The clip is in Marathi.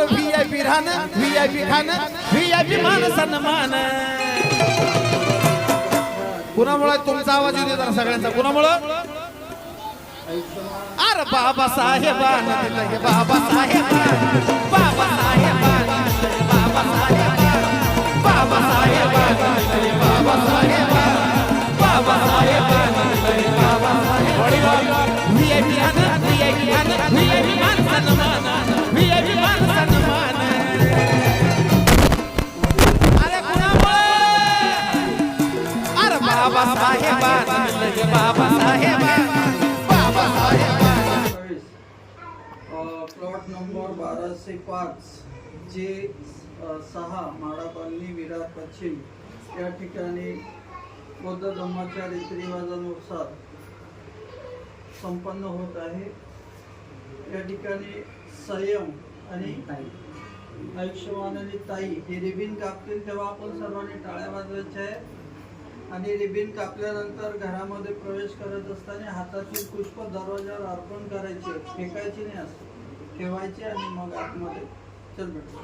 अरे VIP राहण VIP खान VIP मान सन्मान कुणामुळे तुमचा आवाज येऊ दे जरा सगळ्यांचा कुणामुळे अरे बाबा साहेबान दिलं बाबा साहेबान बाबा साहेबान बाबा साहेबान बाबा साहेबान बाबा साहेबान बाबा साहेबान बाबा साहेबान VIP आनंद VIP आनंद VIP मान सन्मान VIP मान सन्मान अरे कुणामुळे अरे बाबा साहेबान बाबा साहेबान बाबा साहेबान प्लॉट नंबर 1205 जे 6 माडा कॉलनी विरार पश्चिम या ठिकाणी बौद्ध धर्माच्या रीतिरिवाजानुसार संपन्न होत आहे। या ठिकाणी संयम आणि आयुष्यमान आणि ताई हे रिबीन कापतील तेव्हा आपण सर्वांनी टाळ्या वाजवायच्या आहे आणि रिबीन कापल्यानंतर घरामध्ये प्रवेश करत असताना हातातील पुष्प दरवाजावर अर्पण करायचे, फेकायचे नाही, असं ठेवायचे आणि मग आतमध्ये चल बेटा